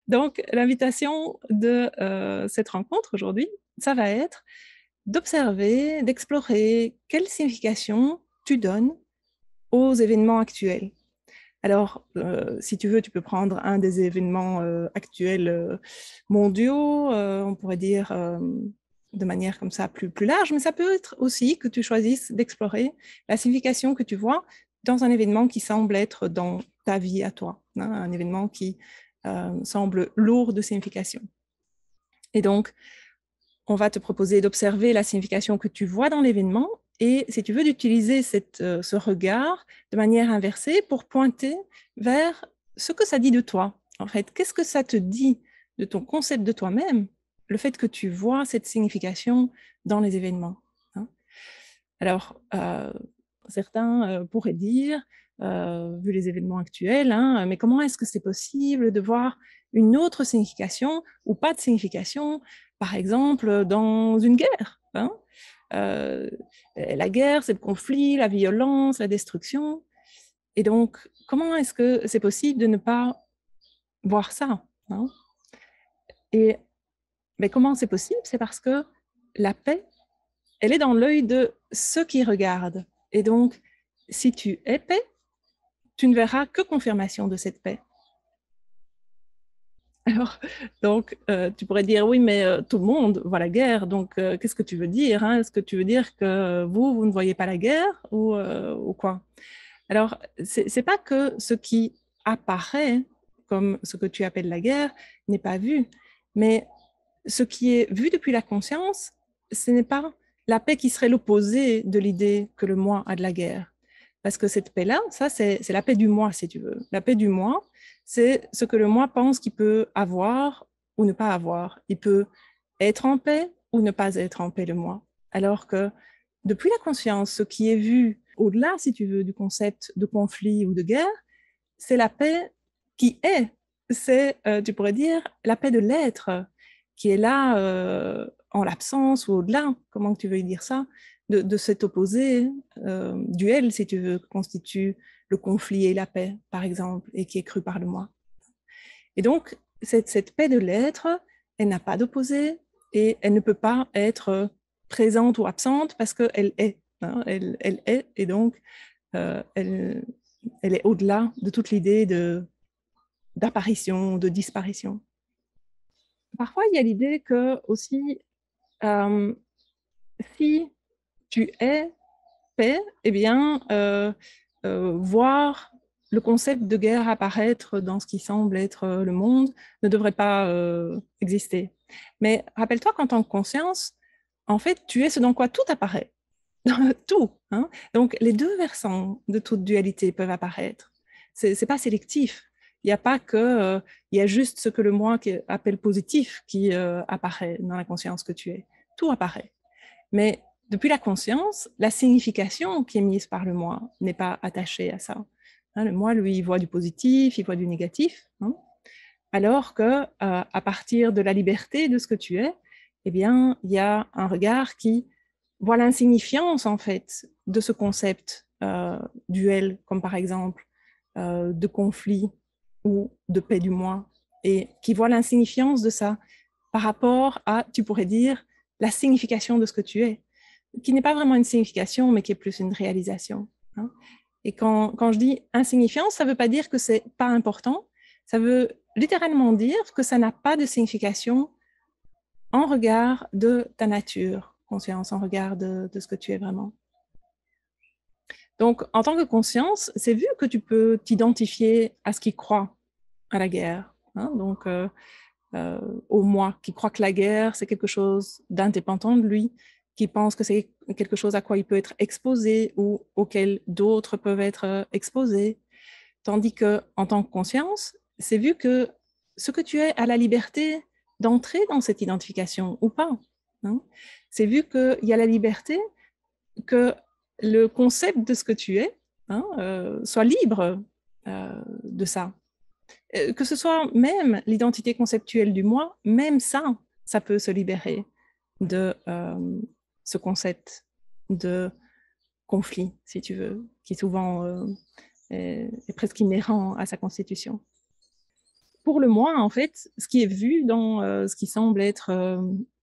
Donc, l'invitation de cette rencontre aujourd'hui, ça va être d'observer, d'explorer quelle signification tu donnes aux événements actuels. Alors, si tu veux, tu peux prendre un des événements actuels mondiaux, on pourrait dire de manière comme ça plus large, mais ça peut être aussi que tu choisisses d'explorer la signification que tu vois dans un événement qui semble être dans ta vie à toi, hein, un événement qui semble lourd de signification. Et donc, on va te proposer d'observer la signification que tu vois dans l'événement et, si tu veux, d'utiliser ce regard de manière inversée pour pointer vers ce que ça dit de toi. En fait, qu'est-ce que ça te dit de ton concept de toi-même, le fait que tu vois cette signification dans les événements, hein. Alors, certains pourraient dire, vu les événements actuels, hein, mais comment est-ce que c'est possible de voir une autre signification ou pas de signification, par exemple, dans une guerre, hein? La guerre, c'est le conflit, la violence, la destruction. Et donc, comment est-ce que c'est possible de ne pas voir ça, hein? Et mais comment c'est possible? C'est parce que la paix, elle est dans l'œil de ceux qui regardent. Et donc, si tu es paix, tu ne verras que confirmation de cette paix. Alors, donc, tu pourrais dire, oui, mais tout le monde voit la guerre, donc qu'est-ce que tu veux dire, hein? Est-ce que tu veux dire que vous ne voyez pas la guerre ou quoi? Alors, c'est pas que ce qui apparaît comme ce que tu appelles la guerre n'est pas vu, mais ce qui est vu depuis la conscience, ce n'est pas la paix qui serait l'opposé de l'idée que le moi a de la guerre. Parce que cette paix-là, ça, c'est la paix du moi, si tu veux. La paix du moi, c'est ce que le moi pense qu'il peut avoir ou ne pas avoir. Il peut être en paix ou ne pas être en paix, le moi. Alors que depuis la conscience, ce qui est vu au-delà, si tu veux, du concept de conflit ou de guerre, c'est la paix qui est. C'est, tu pourrais dire, la paix de l'être, qui est là en l'absence ou au-delà, comment tu veux dire ça, de cet opposé duel, si tu veux, que constitue le conflit et la paix, par exemple, et qui est cru par le moi. Et donc, cette paix de l'être, elle n'a pas d'opposé et elle ne peut pas être présente ou absente parce qu'elle est, hein, elle est, et donc elle, elle est au-delà de toute l'idée d'apparition, de disparition. Parfois, il y a l'idée que aussi, euh, si tu es paix, eh bien, voir le concept de guerre apparaître dans ce qui semble être le monde ne devrait pas exister. Mais rappelle-toi qu'en tant que conscience, en fait, tu es ce dans quoi tout apparaît. Tout, hein. Donc, les deux versants de toute dualité peuvent apparaître. C'est pas sélectif. Il n'y a pas que, il y a juste ce que le moi appelle positif qui apparaît dans la conscience que tu es. Tout apparaît. Mais depuis la conscience, la signification qui est mise par le moi n'est pas attachée à ça, hein. Le moi, lui, il voit du positif, il voit du négatif, hein. Alors que à partir de la liberté de ce que tu es, eh bien, il y a un regard qui voit l'insignifiance, en fait, de ce concept duel, comme par exemple de conflit ou de paix du moi, et qui voit l'insignifiance de ça par rapport à, tu pourrais dire, la signification de ce que tu es, qui n'est pas vraiment une signification, mais qui est plus une réalisation, hein. Et quand je dis insignifiance, ça ne veut pas dire que c'est pas important, ça veut littéralement dire que ça n'a pas de signification en regard de ta nature, conscience, en regard de ce que tu es vraiment. Donc, en tant que conscience, c'est vu que tu peux t'identifier à ce qui croit à la guerre, hein. Donc, au moi, qui croit que la guerre, c'est quelque chose d'indépendant de lui, qui pense que c'est quelque chose à quoi il peut être exposé ou auquel d'autres peuvent être exposés. Tandis que, en tant que conscience, c'est vu que ce que tu es a la liberté d'entrer dans cette identification ou pas, hein. C'est vu qu'il y a la liberté que le concept de ce que tu es, hein, soit libre de ça. Que ce soit même l'identité conceptuelle du moi, même ça, ça peut se libérer de ce concept de conflit, si tu veux, qui souvent est presque inhérent à sa constitution. pour le moi, en fait, ce qui est vu dans ce qui semble être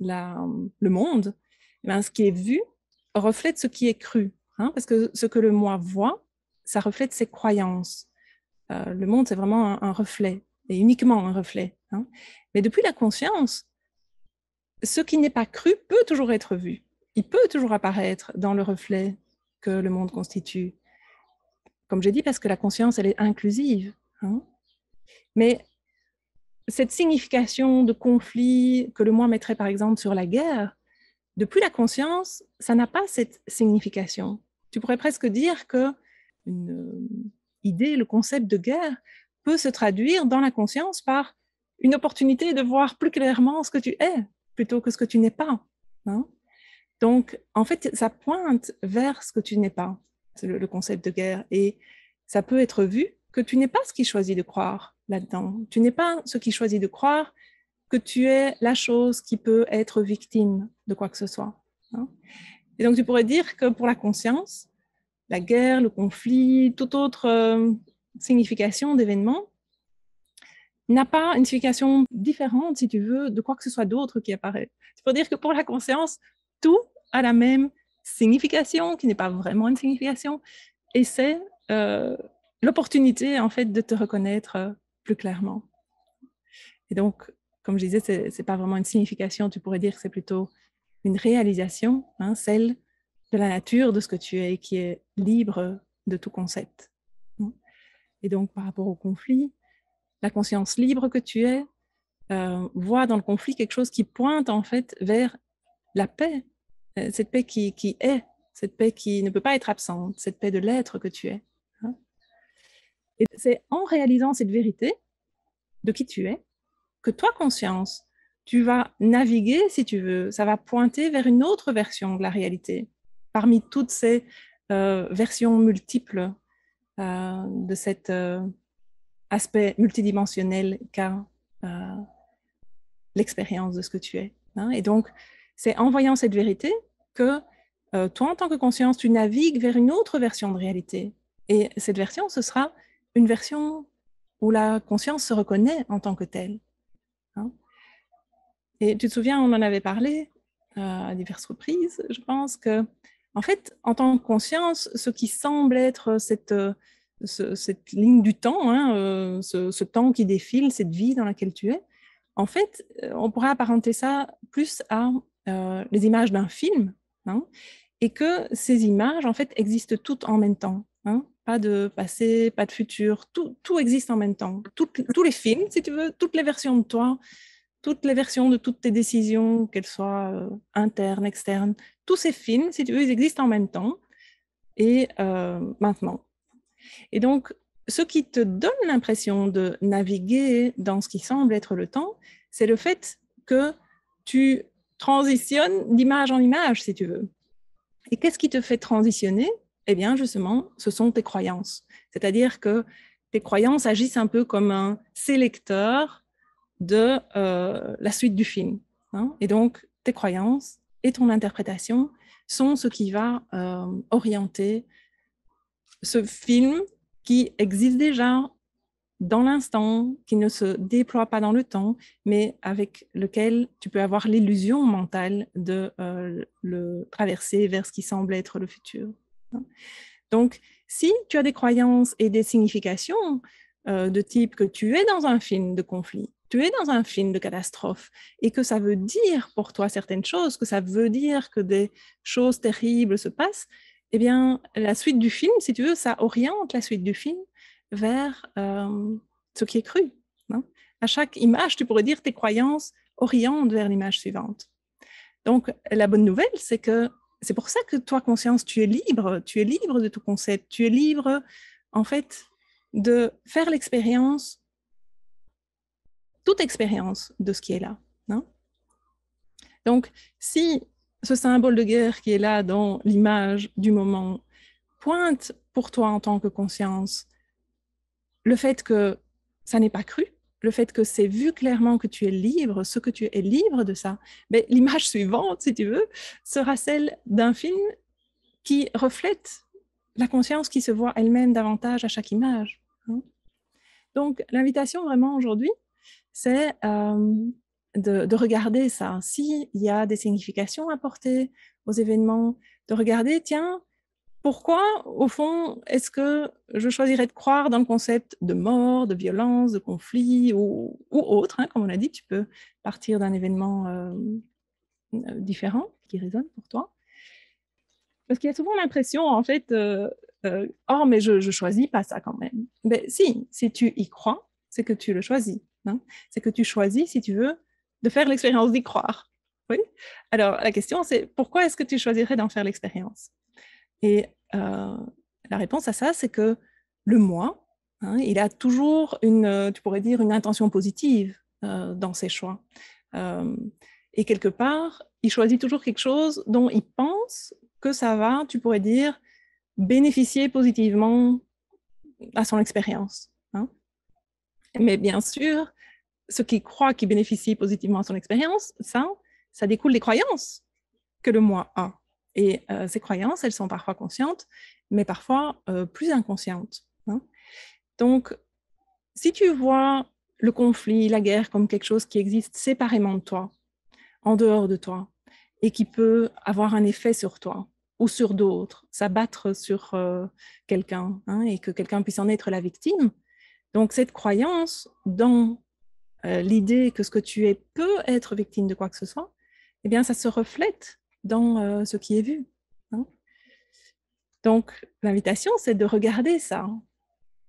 le monde, ben, ce qui est vu reflète ce qui est cru. Hein, parce que ce que le moi voit, ça reflète ses croyances. Le monde, c'est vraiment un reflet, et uniquement un reflet. Hein. Mais depuis la conscience, ce qui n'est pas cru peut toujours être vu. Il peut toujours apparaître dans le reflet que le monde constitue. Comme j'ai dit, parce que la conscience, elle est inclusive. Hein. Mais cette signification de conflit que le moi mettrait par exemple sur la guerre, depuis la conscience, ça n'a pas cette signification. Tu pourrais presque dire que une idée, le concept de guerre peut se traduire dans la conscience par une opportunité de voir plus clairement ce que tu es plutôt que ce que tu n'es pas. Hein. Donc, en fait, ça pointe vers ce que tu n'es pas, le concept de guerre. Et ça peut être vu que tu n'es pas ce qui choisit de croire là-dedans. Tu n'es pas ce qui choisit de croire que tu es la chose qui peut être victime de quoi que ce soit. Hein. Et donc, tu pourrais dire que pour la conscience, la guerre, le conflit, toute autre signification d'événement n'a pas une signification différente, si tu veux, de quoi que ce soit d'autre qui apparaît. Tu peux dire que pour la conscience, tout a la même signification, qui n'est pas vraiment une signification, et c'est l'opportunité, en fait, de te reconnaître plus clairement. Et donc, comme je disais, c'est pas vraiment une signification, tu pourrais dire que c'est plutôt une réalisation, hein, celle de la nature de ce que tu es, qui est libre de tout concept. Et donc, par rapport au conflit, la conscience libre que tu es voit dans le conflit quelque chose qui pointe en fait vers la paix, cette paix qui est, cette paix qui ne peut pas être absente, cette paix de l'être que tu es. Hein. Et c'est en réalisant cette vérité de qui tu es que toi, conscience, tu vas naviguer, si tu veux, ça va pointer vers une autre version de la réalité, parmi toutes ces versions multiples de cet aspect multidimensionnel qu'a l'expérience de ce que tu es. Hein. Et donc, c'est en voyant cette vérité que toi, en tant que conscience, tu navigues vers une autre version de réalité. Et cette version, ce sera une version où la conscience se reconnaît en tant que telle. Hein. Et tu te souviens, on en avait parlé à diverses reprises, je pense que, en fait, en tant que conscience, ce qui semble être cette ligne du temps, hein, ce temps qui défile, cette vie dans laquelle tu es, en fait, on pourrait apparenter ça plus à les images d'un film, hein, et que ces images, en fait, existent toutes en même temps. Hein, pas de passé, pas de futur, tout existe en même temps. Tous les films, si tu veux, toutes les versions de toi, toutes les versions de toutes tes décisions, qu'elles soient internes, externes, tous ces films, si tu veux, ils existent en même temps et maintenant. Et donc, ce qui te donne l'impression de naviguer dans ce qui semble être le temps, c'est le fait que tu transitionnes d'image en image, si tu veux. Et qu'est-ce qui te fait transitionner? Eh bien, justement, ce sont tes croyances. C'est-à-dire que tes croyances agissent un peu comme un sélecteur de la suite du film. Hein. Et donc, tes croyances et ton interprétation sont ce qui va orienter ce film qui existe déjà dans l'instant, qui ne se déploie pas dans le temps, mais avec lequel tu peux avoir l'illusion mentale de le traverser vers ce qui semble être le futur. Donc, si tu as des croyances et des significations de type que tu es dans un film de conflit, tu es dans un film de catastrophe, et que ça veut dire pour toi certaines choses, que ça veut dire que des choses terribles se passent, eh bien, la suite du film, si tu veux, ça oriente la suite du film vers ce qui est cru. Hein. À chaque image, tu pourrais dire tes croyances orientent vers l'image suivante. Donc, la bonne nouvelle, c'est que c'est pour ça que toi, conscience, tu es libre de tout concept, tu es libre, en fait, de faire l'expérience, toute expérience de ce qui est là. Hein. Donc, si ce symbole de guerre qui est là dans l'image du moment pointe pour toi en tant que conscience le fait que ça n'est pas cru, le fait que c'est vu clairement que tu es libre, ce que tu es libre de ça, mais l'image suivante, si tu veux, sera celle d'un film qui reflète la conscience qui se voit elle-même davantage à chaque image. Hein. Donc, l'invitation vraiment aujourd'hui, c'est de regarder ça. S'il y a des significations apportées aux événements, de regarder, tiens, pourquoi, au fond, est-ce que je choisirais de croire dans le concept de mort, de violence, de conflit ou autre, hein, comme on a dit, tu peux partir d'un événement différent qui résonne pour toi. Parce qu'il y a souvent l'impression, en fait, oh, mais je ne choisis pas ça quand même. Mais si tu y crois, c'est que tu le choisis. Hein. C'est que tu choisis, si tu veux, de faire l'expérience d'y croire. Oui. Alors, la question, c'est pourquoi est-ce que tu choisirais d'en faire l'expérience? Et la réponse à ça, c'est que le moi, hein, il a toujours tu pourrais dire, une intention positive dans ses choix. Et quelque part, il choisit toujours quelque chose dont il pense que ça va, tu pourrais dire, bénéficier positivement à son expérience. Hein. Mais bien sûr, ce qui croit qu'il bénéficie positivement à son expérience, ça découle des croyances que le moi a. Et ces croyances, elles sont parfois conscientes, mais parfois plus inconscientes. Hein. Donc, si tu vois le conflit, la guerre comme quelque chose qui existe séparément de toi, en dehors de toi, et qui peut avoir un effet sur toi ou sur d'autres, s'abattre sur quelqu'un, hein, et que quelqu'un puisse en être la victime. Donc, cette croyance dans l'idée que ce que tu es peut être victime de quoi que ce soit, eh bien, ça se reflète dans ce qui est vu. Hein. Donc, l'invitation, c'est de regarder ça.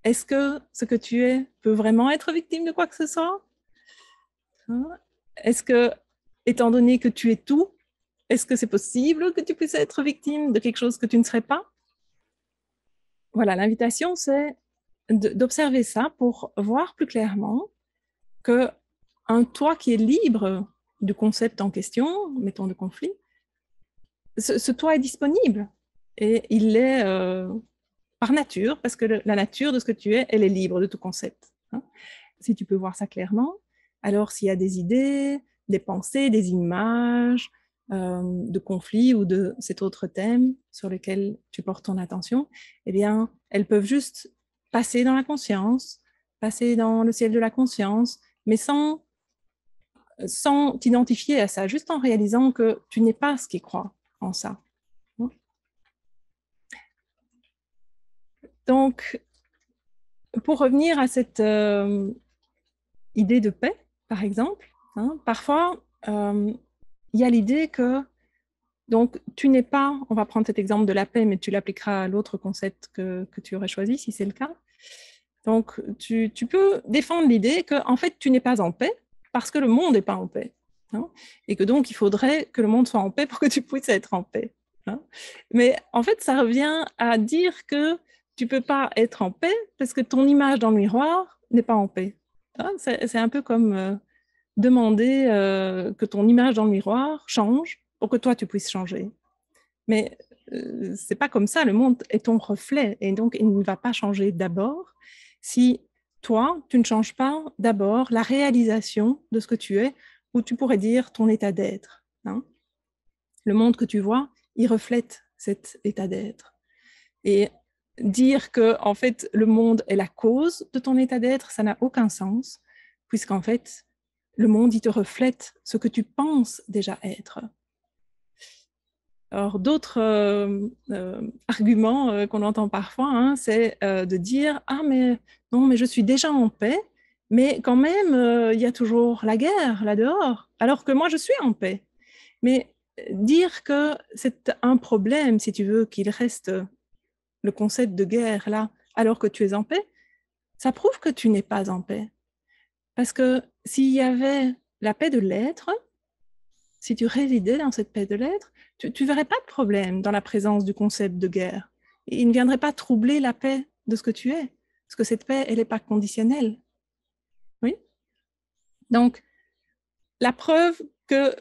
Est-ce que ce que tu es peut vraiment être victime de quoi que ce soit? Hein. Est-ce que, étant donné que tu es tout, est-ce que c'est possible que tu puisses être victime de quelque chose que tu ne serais pas? Voilà, l'invitation, c'est d'observer ça pour voir plus clairement que un toi qui est libre du concept en question, mettons de conflit, ce toi est disponible et il l'est par nature, parce que la nature de ce que tu es, elle est libre de tout concept. Hein. Si tu peux voir ça clairement, alors s'il y a des idées, des pensées, des images de conflit ou de cet autre thème sur lequel tu portes ton attention, eh bien, elles peuvent juste passer dans la conscience, passer dans le ciel de la conscience, mais sans t'identifier à ça, juste en réalisant que tu n'es pas ce qui croit en ça. Donc, pour revenir à cette idée de paix, par exemple, hein, parfois, il y a l'idée que donc, tu n'es pas, on va prendre cet exemple de la paix, mais tu l'appliqueras à l'autre concept que tu aurais choisi, si c'est le cas. Donc, tu peux défendre l'idée que, en fait, tu n'es pas en paix parce que le monde n'est pas en paix. Hein, et que donc, il faudrait que le monde soit en paix pour que tu puisses être en paix. Hein. Mais en fait, ça revient à dire que tu ne peux pas être en paix parce que ton image dans le miroir n'est pas en paix. Hein, c'est un peu comme demander que ton image dans le miroir change pour que toi, tu puisses changer. Mais c'est pas comme ça. Le monde est ton reflet et donc il ne va pas changer d'abord si toi, tu ne changes pas d'abord la réalisation de ce que tu es, ou tu pourrais dire ton état d'être. Hein. Le monde que tu vois, il reflète cet état d'être. Et dire que en fait le monde est la cause de ton état d'être, ça n'a aucun sens, puisqu'en fait le monde il te reflète ce que tu penses déjà être. Alors, d'autres arguments qu'on entend parfois, hein, c'est de dire « Ah, mais non, mais je suis déjà en paix, mais quand même, il y a toujours la guerre là-dehors, alors que moi, je suis en paix. » Mais dire que c'est un problème, si tu veux, qu'il reste le concept de guerre là, alors que tu es en paix, ça prouve que tu n'es pas en paix. Parce que s'il y avait la paix de l'être, si tu résidais dans cette paix de l'être, tu ne verrais pas de problème dans la présence du concept de guerre. Il ne viendrait pas troubler la paix de ce que tu es, parce que cette paix, elle n'est pas conditionnelle. Oui. Donc, la preuve que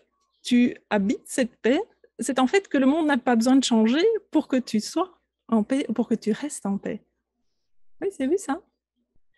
tu habites cette paix, c'est en fait que le monde n'a pas besoin de changer pour que tu sois en paix, pour que tu restes en paix. Oui, c'est vu ça?